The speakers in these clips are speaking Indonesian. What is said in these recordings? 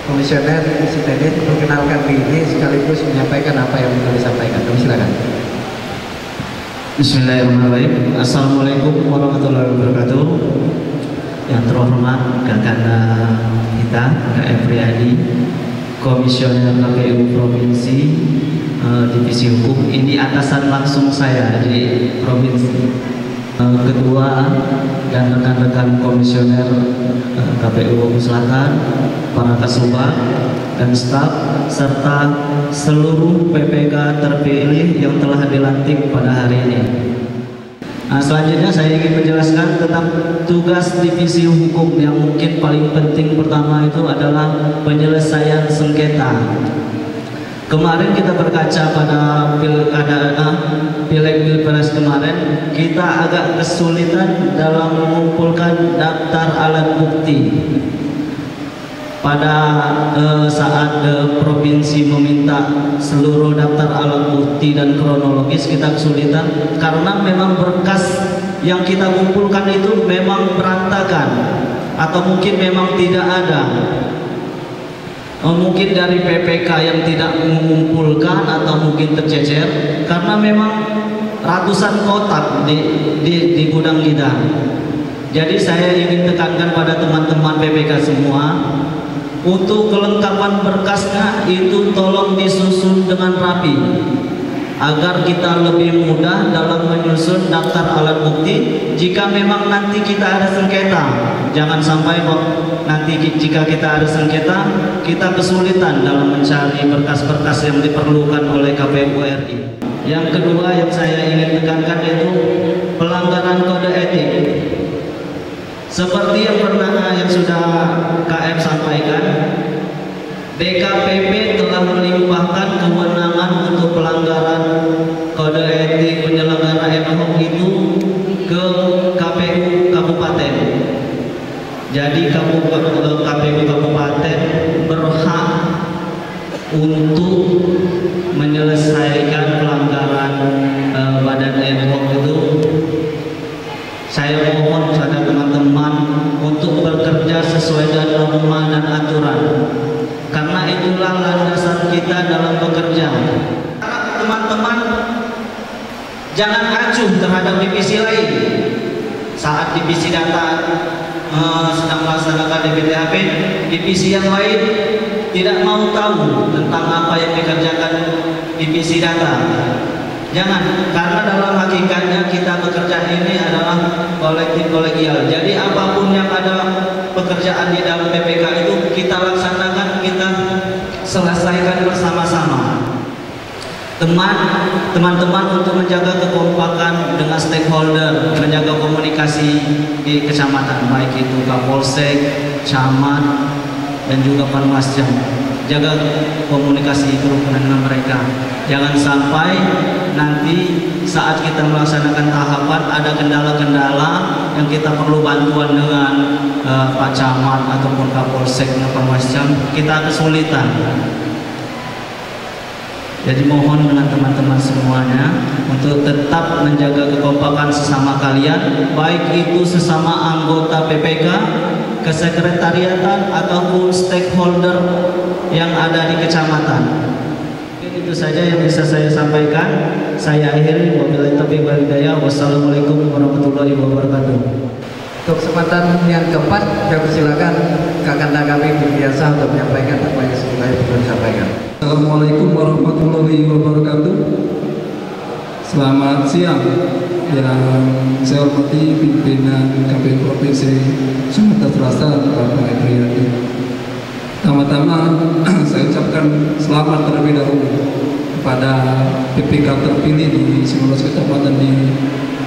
Komisioner Divisi Teknik memperkenalkan diri sekaligus menyampaikan apa yang ingin disampaikan. Kami silakan. Bismillahirrahmanirrahim. Assalamualaikum warahmatullahi wabarakatuh. Yang terhormat Kakanda kita, Kak Efriadi, Komisioner KPU Provinsi Divisi Hukum. Ini atasan langsung saya di provinsi. Ketua dan rekan-rekan komisioner KPU Bogor Selatan, para kasubag dan staf, serta seluruh PPK terpilih yang telah dilantik pada hari ini. Nah, selanjutnya saya ingin menjelaskan tentang tugas divisi hukum yang mungkin paling penting. Pertama itu adalah penyelesaian sengketa. Kemarin kita berkaca pada pileg pilpres kemarin, kita agak kesulitan dalam mengumpulkan daftar alat bukti. Pada saat provinsi meminta seluruh daftar alat bukti dan kronologis, kita kesulitan karena memang berkas yang kita kumpulkan itu memang berantakan atau mungkin memang tidak ada. Mungkin dari PPK yang tidak mengumpulkan atau mungkin tercecer karena memang ratusan kotak di gudang kita. Jadi saya ingin tekankan pada teman-teman PPK semua, untuk kelengkapan berkasnya itu tolong disusun dengan rapi agar kita lebih mudah dalam menyusun daftar alat bukti jika memang nanti kita ada sengketa. Jangan sampai nanti jika kita ada sengketa kita kesulitan dalam mencari berkas-berkas yang diperlukan oleh KPU RI. Yang kedua yang saya ingin tekankan yaitu pelanggaran kode etik. Seperti yang sudah KM sampaikan, DKPP telah melimpahkan kewenangan untuk pelanggaran kode etik penyelenggara ad-hoc itu ke KPU Kabupaten. Jadi KPU Kabupaten berhak untuk menyelesaikan pelanggaran badan ad-hoc itu. Saya mohon pada teman-teman untuk bekerja sesuai dengan norma dan aturan, karena itulah landasan kita dalam bekerja. Teman-teman jangan acuh terhadap divisi lain. Saat divisi data sedang melaksanakan DPTHP, divisi yang lain tidak mau tahu tentang apa yang dikerjakan divisi data. Jangan, karena dalam hakikatnya kita bekerja ini adalah kolektif kolegial. Jadi apapun yang ada pekerjaan di dalam PPK itu kita laksanakan, kita selesaikan bersama-sama. Teman-teman untuk menjaga kekompakan dengan stakeholder, menjaga komunikasi di kecamatan, baik itu Kapolsek, camat, dan juga Panwasjam. Jaga komunikasi kerukunan dengan mereka. Jangan sampai nanti saat kita melaksanakan tahapan ada kendala-kendala yang kita perlu bantuan dengan Pak Camat ataupun Kapolsek dan Panwasjam, kita kesulitan. Jadi mohon dengan teman-teman semuanya untuk tetap menjaga kekompakan sesama kalian, baik itu sesama anggota PPK, kesekretariatan ataupun stakeholder yang ada di kecamatan. Itu saja yang bisa saya sampaikan. Saya akhiri, wabillahi taufiq wal hidayah. Wassalamualaikum warahmatullahi wabarakatuh. Untuk kesempatan yang keempat, saya persilakan Kakanda kami biasa untuk menyampaikan apa yang sebenarnya perlu disampaikan. Assalamualaikum warahmatullahi wabarakatuh. Selamat siang yang saya hormati pimpinan KPU Provinsi Sumatera Selatan, Bapak Efriadi. Pertama-tama saya ucapkan selamat terlebih dahulu kepada PPK terpilih di 19 kecamatan di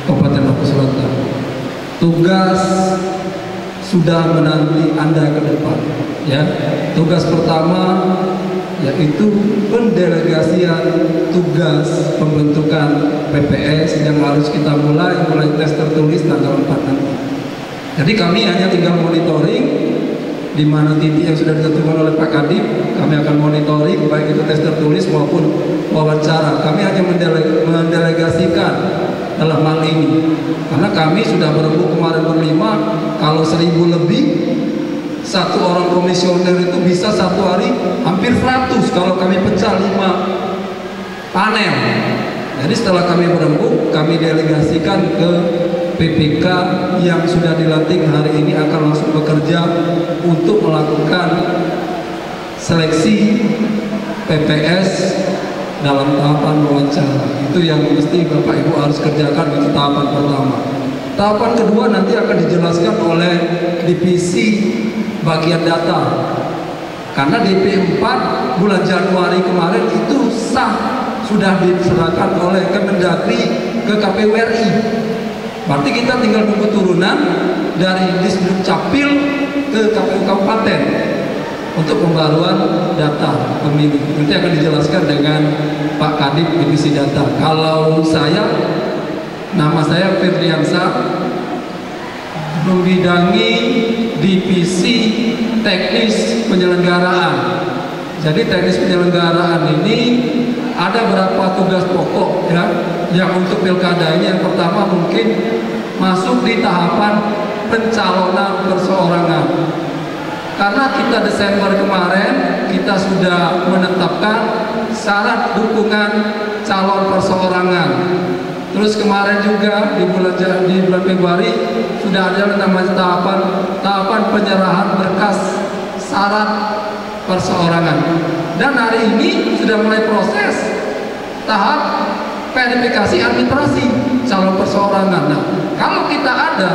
Kabupaten Bogor Selatan. Tugas sudah menanti Anda ke depan, ya. Tugas pertama yaitu pendelegasian tugas pembentukan PPS yang harus kita mulai tes tertulis tanggal 4 nanti. Jadi kami hanya tinggal monitoring di mana titik yang sudah ditentukan oleh Pak Kadip. Kami akan monitoring baik itu tes tertulis maupun wawancara. Kami hanya mendelegasikan dalam hal ini, karena kami sudah berebut kemarin berlima, kalau 1000 lebih satu orang komisioner itu bisa satu hari hampir 100 kalau kami pecah 5 panel. Jadi setelah kami berembuk, kami delegasikan ke PPK yang sudah dilantik hari ini akan langsung bekerja untuk melakukan seleksi PPS dalam tahapan wawancara. Itu yang mesti Bapak Ibu harus kerjakan di tahapan pertama. Tahapan kedua nanti akan dijelaskan oleh divisi bagian data. Karena DP4 bulan Januari kemarin itu sah, sudah diserahkan oleh Kemendagri ke KPU RI. Berarti kita tinggal nunggu turunan dari Disduk Capil ke KPU Kabupaten untuk pembaruan data pemilih. Nanti akan dijelaskan dengan Pak Kadip Divisi Data. Kalau saya, nama saya Firdiansyah, membidangi divisi teknis penyelenggaraan. Jadi teknis penyelenggaraan ini ada berapa tugas pokok ya, yang untuk pilkada ini. Yang pertama mungkin masuk di tahapan pencalonan perseorangan. Karena kita Desember kemarin kita sudah menetapkan syarat dukungan calon perseorangan. Terus kemarin juga di bulan Februari sudah ada namanya tahapan penyerahan berkas syarat perseorangan. Dan hari ini sudah mulai proses tahap verifikasi administrasi calon perseorangan. Nah, kalau kita ada,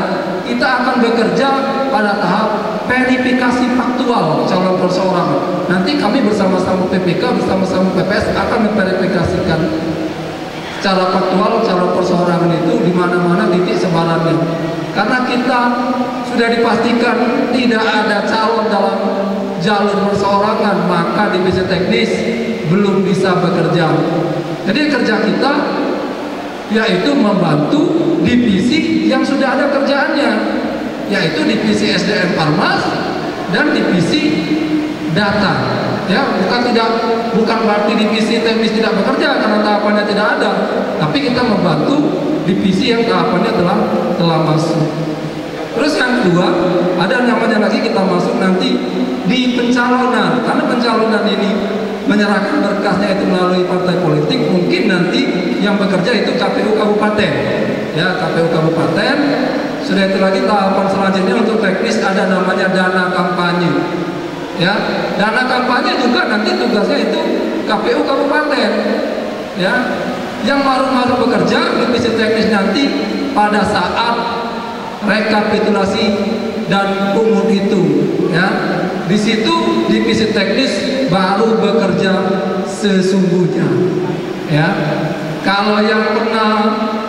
kita akan bekerja pada tahap verifikasi faktual calon perseorangan. Nanti kami bersama-sama PPK, bersama-sama PPS akan memverifikasikan secara faktual calon perseorangan itu di mana-mana titik sebarannya. Karena kita sudah dipastikan tidak ada calon dalam jalur perseorangan, maka divisi teknis belum bisa bekerja. Jadi kerja kita yaitu membantu divisi yang sudah ada kerjaannya, yaitu divisi SDM Parmas dan divisi data. Ya, bukan berarti divisi teknis tidak bekerja karena tahapannya tidak ada, tapi kita membantu divisi yang tahapannya telah masuk. Terus yang kedua, ada namanya lagi kita masuk nanti di pencalonan. Karena pencalonan ini menyerahkan berkasnya itu melalui partai politik, mungkin nanti yang bekerja itu KPU Kabupaten. Ya, KPU Kabupaten. Sudah itu lagi tahapan selanjutnya untuk teknis ada namanya dana kampanye. Ya, dana kampanye juga nanti tugasnya itu KPU Kabupaten. Ya, yang baru bekerja divisi teknis nanti pada saat rekapitulasi dan pungut itu, ya. Di situ divisi teknis baru bekerja sesungguhnya, ya. Kalau yang pernah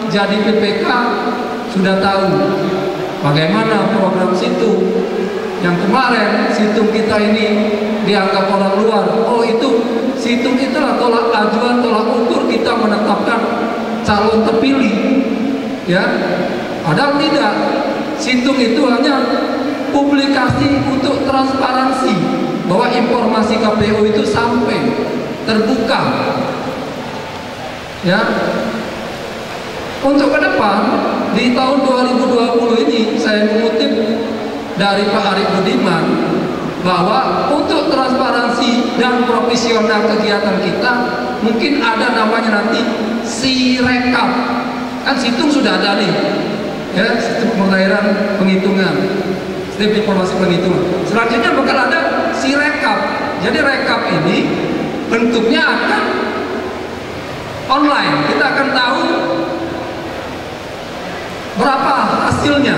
jadi PPK sudah tahu bagaimana program situng. Yang kemarin situng kita ini dianggap orang luar. Oh, itu situng itulah tolak ajuan, tolak ukur kita menetapkan calon terpilih, ya. Padahal tidak. Situng itu hanya publikasi untuk transparansi bahwa informasi KPU itu sampai terbuka. Ya. Untuk ke depan di tahun 2020 ini saya mengutip dari Pak Arief Budiman bahwa untuk transparansi dan profesional kegiatan kita mungkin ada namanya nanti Sirekap. Kan situng sudah ada nih. Ya, sistem pembayaran penghitungan, sistem informasi penghitungan. Selanjutnya bakal ada Sirekap. Jadi rekap ini bentuknya akan online. Kita akan tahu berapa hasilnya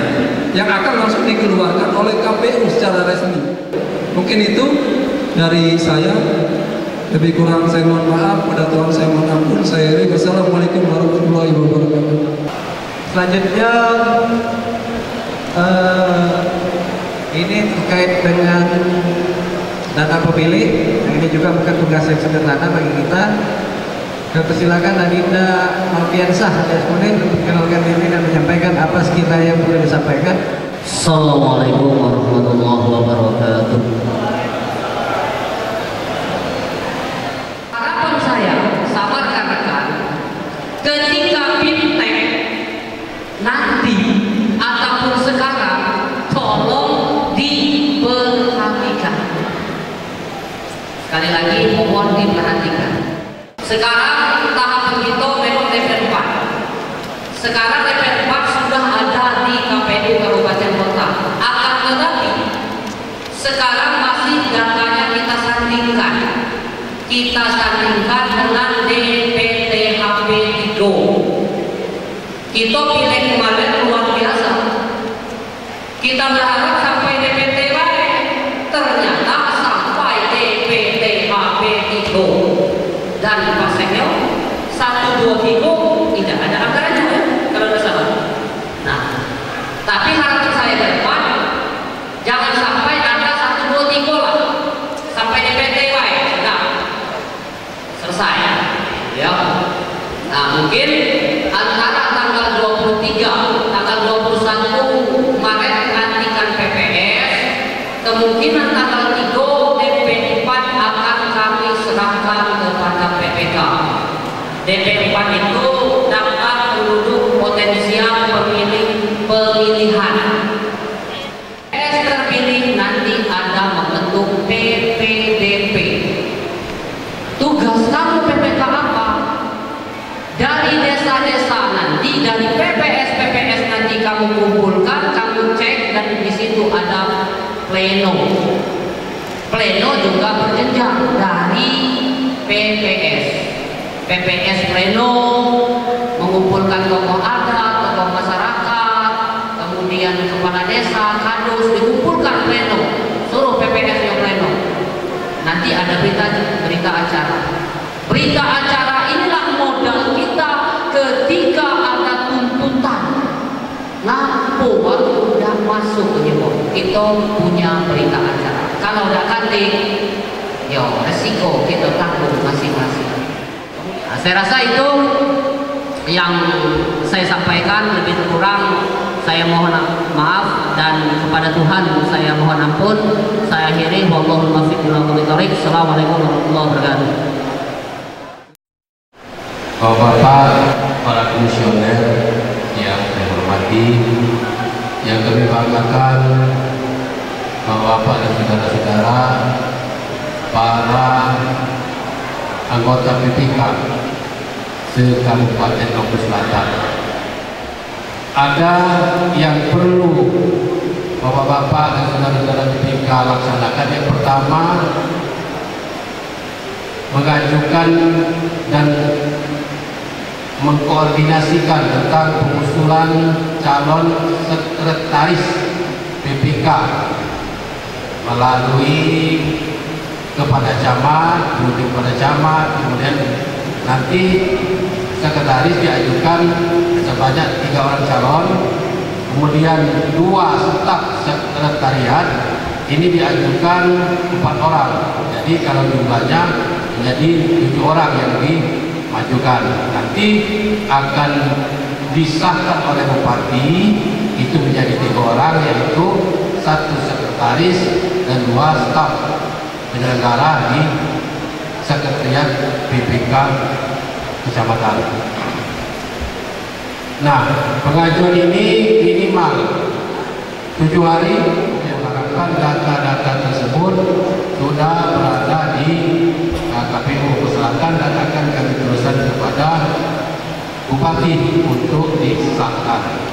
yang akan langsung dikeluarkan oleh KPU secara resmi. Mungkin itu dari saya. Lebih kurang saya mohon maaf, pada Tuhan saya mohon ampun. Saya Wassalamualaikum warahmatullahi wabarakatuh. Selanjutnya ini terkait dengan data pemilih. Ini juga bukan tugas yang sederhana bagi kita. Persilakan Adinda Alfiansyah alias Munir untuk mengenalkan diri dan menyampaikan apa sekiranya yang perlu disampaikan. Assalamualaikum warahmatullahi wabarakatuh. Harapan saya sama rekan-rekan, ketika BIMTEK nanti ataupun sekarang tolong diperhatikan. Sekali lagi mohon diperhatikan. Sekarang tahap penghitung memang DP 4. Sekarang DP 4 sudah ada di KPU Kabupaten Kota. Akan tetapi sekarang masih datanya kita sandingkan. Kita sandingkan dengan DPTHP Tigo. Kita pilih kemarin luar biasa. Kita berharap sampai DPT ternyata sampai DPTHP Tigo. Dan Pak Sekyo 1-2 Tigo tidak ada anggarannya ya, kalau tidak salah. Nah, tapi harapan saya ke depan jangan sampai ada 1-2 Tigo lah sampai DPT sudah selesai ya. Nah, mungkin antara tanggal 23 tanggal 21 Maret nantikan PPS, kemungkinan tanggal 3 DP 4 akan kami serahkan kepada PPK. DP 4 itu daftar penduduk potensial pemilihan. Terpilih nanti ada membentuk PPDP. Tugas kamu PPK apa? Dari desa-desa nanti, dari PPS nanti kamu kumpulkan, kamu cek, dan di situ ada pleno. Pleno juga berjenjang dari PPS pleno mengumpulkan tokoh adat, tokoh masyarakat, kemudian kepala desa, kadus, dikumpulkan pleno, suruh PPS yang pleno. Nanti ada berita acara. Berita acara inilah modal kita ketika ada tuntutan. Lampu baru udah masuk ke kita punya berita acara. Kalau udah kanting, yo resiko kita tanggung masing-masing. Nah, saya rasa itu yang saya sampaikan, lebih kurang saya mohon maaf, dan kepada Tuhan saya mohon ampun. Saya akhiri, wallahul muwaffiq ila aqwamit thoriq. Assalamualaikum warahmatullahi wabarakatuh. Bapak-bapak, para komisioner yang saya hormati, yang kami banggakan, bapak-bapak dan saudara-saudara, para anggota PPK se-Kabupaten Lombok Selatan. Ada yang perlu bapak-bapak dan saudara-saudara PPK laksanakan. Yang pertama, mengajukan dan mengkoordinasikan tentang pengusulan calon sekretaris PPK melalui kepada camat, kemudian nanti sekretaris diajukan sebanyak 3 orang calon, kemudian 2 staf sekretariat ini diajukan 4 orang. Jadi kalau jumlahnya menjadi 7 orang yang dimajukan. Nanti akan disahkan oleh bupati, itu menjadi 3 orang, yaitu 1 sekretaris dan 2 staf penyelenggara di sekretariat PPK kecamatan. Nah, pengajuan ini minimal 7 hari. Diharapkan data-data tersebut sudah berada di KPU Selatan dan akan kami teruskan kepada bupati untuk disahkan.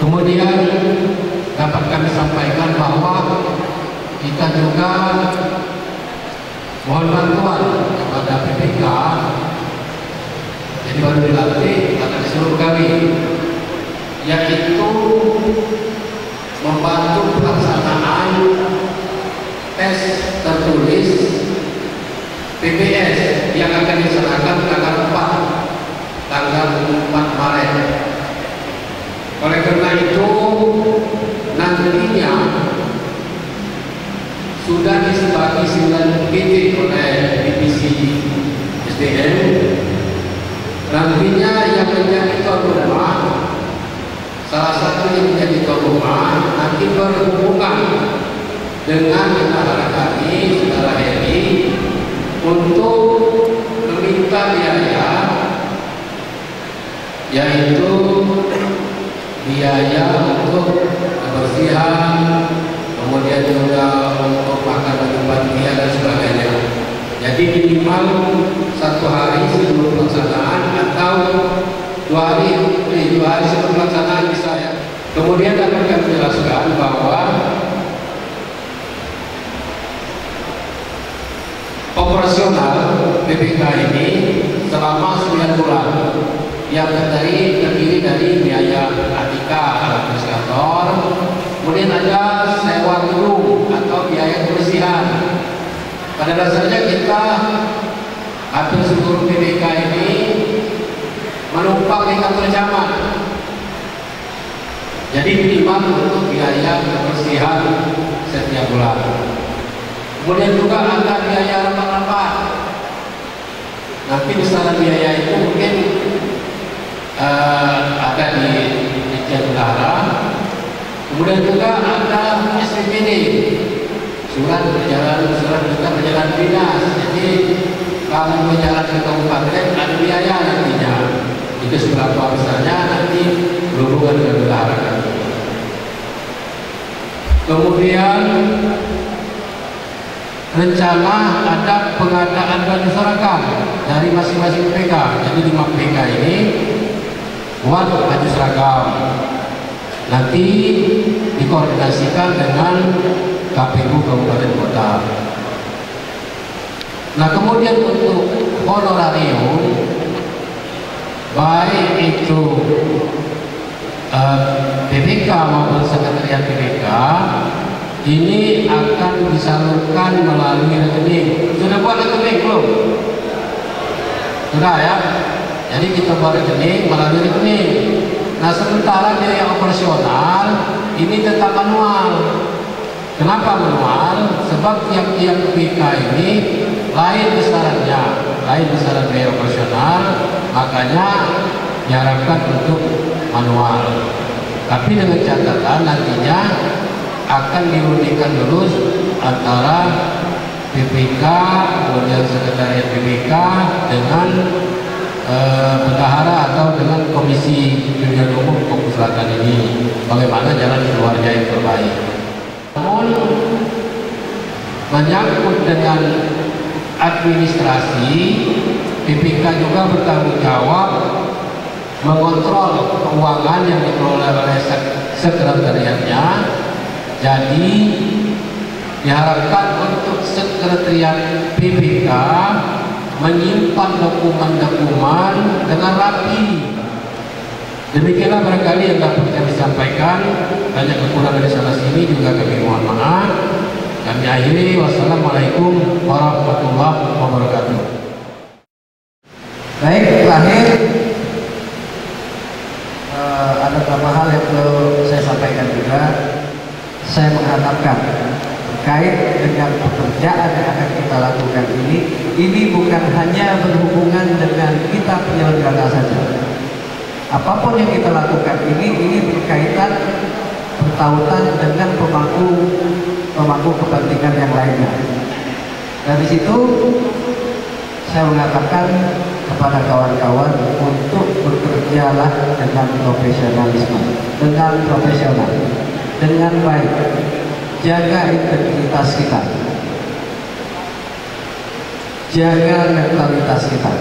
Kemudian dapat kami sampaikan bahwa kita juga mohon bantuan kepada PPK. Jadi baru dilatih akan disuruh kami, yaitu membantu pelaksanaan tes tertulis PPS yang akan diserahkan tanggal 4 Maret. Oleh karena itu nantinya sudah disebagi 9 titik oleh divisi SDM. Nantinya yang menjadi tuan rumah, salah satu yang menjadi tuan rumah nanti berhubungan dengan saudara kami, saudara Heri, untuk meminta biaya, yaitu biaya untuk kebersihan, kemudian juga untuk makan dan obat dan sebagainya. Jadi minimal 1 hari sebelum pelaksanaan atau 2 hari sebelum pelaksanaan bisa ya. Kemudian akan kami jelaskan bahwa operasional PPK ini selama 9 bulan yang terdiri dari biaya adika administrator, kemudian ada sewa gedung atau biaya kebersihan. Pada dasarnya kita hampir seluruh PPK ini menumpang di kantor camat. Jadi minimal untuk biaya kebersihan setiap bulan. Kemudian juga ada biaya rapat-rapat. Nanti besaran biaya itu mungkin ada di Dirjen Bendahara. Kemudian juga ada SPPD, surat perjalanan dinas. Jadi kalau berjalan ke kabupaten ada biaya nantinya. Itu seberapa besarnya nanti berhubungan dengan bendahara kami. Kemudian rencana ada pengadaan baju seragam dari masing-masing PK. Jadi 5 PK ini buat baju seragam. Nanti dikoordinasikan dengan KPU Kabupaten Kota. Nah, kemudian untuk honorarium, baik itu PPK maupun sekretariat PPK, ini akan disalurkan melalui rekening. Sudah buat rekening belum? Sudah ya? Jadi kita buat rekening melalui rekening. Nah, sementara biaya operasional ini tetap manual. Kenapa manual? Sebab tiap-tiap PPK ini lain besaran biaya operasional, makanya diharapkan untuk manual. Tapi dengan catatan nantinya akan dirundingkan dulu antara PPK, kemudian sekretariat PPK dengan bendahara atau dengan Komisi Pemilihan Umum Papua Selatan ini, bagaimana jalan keluarnya yang terbaik. Namun menyangkut dengan administrasi, PPK juga bertanggung jawab mengontrol keuangan yang dikelola oleh sekretariatnya. Jadi diharapkan untuk sekretariat PPK menyimpan dokumen-dokumen dengan rapi. Demikianlah barangkali yang dapat kami sampaikan. Banyak kekurangan di sana sini juga kami mohon maaf. Kami akhiri, wassalamualaikum warahmatullahi wabarakatuh. Baik, terakhir ada beberapa hal yang perlu saya sampaikan juga. Saya mengharapkan terkait dengan pekerjaan yang akan kita lakukan ini bukan hanya berhubungan dengan kita penyelenggara saja. Apapun yang kita lakukan ini berkaitan bertautan dengan pemangku kepentingan yang lainnya. Dari situ saya mengatakan kepada kawan-kawan untuk bekerjalah dengan profesionalisme, dengan baik, jaga integritas kita, jaga netralitas kita.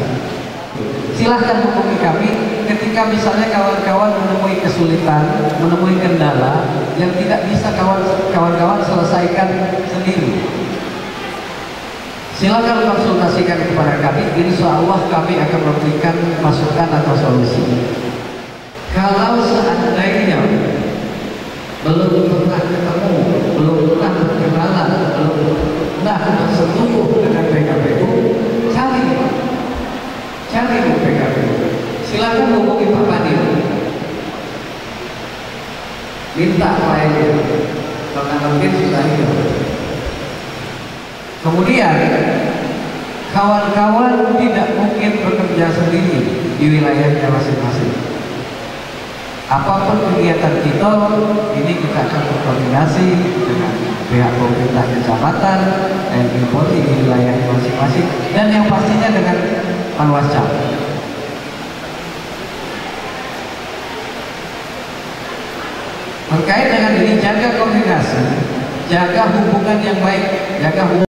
Silahkan hubungi kami ketika misalnya kawan-kawan menemui kesulitan, menemui kendala yang tidak bisa kawan-kawan selesaikan sendiri. Silakan konsultasikan kepada kami, insya Allah kami akan memberikan masukan atau solusi. Kalau seandainya belum pernah ketemu, belum pernah berkenalan, belum pernah bersetubuh dengan PKPU, cari PKPU. Silakan hubungi Pak Padir, minta lainnya, karena mungkin sudah hidup. Kemudian kawan-kawan tidak mungkin bekerja sendiri di wilayahnya masing-masing. Apapun kegiatan kita, ini kita akan berkoordinasi dengan pihak pemerintah kecamatan, TNI Polri di wilayah masing-masing, dan yang pastinya dengan Panwascam. Terkait dengan ini, jaga koordinasi, jaga hubungan yang baik, jaga hubungan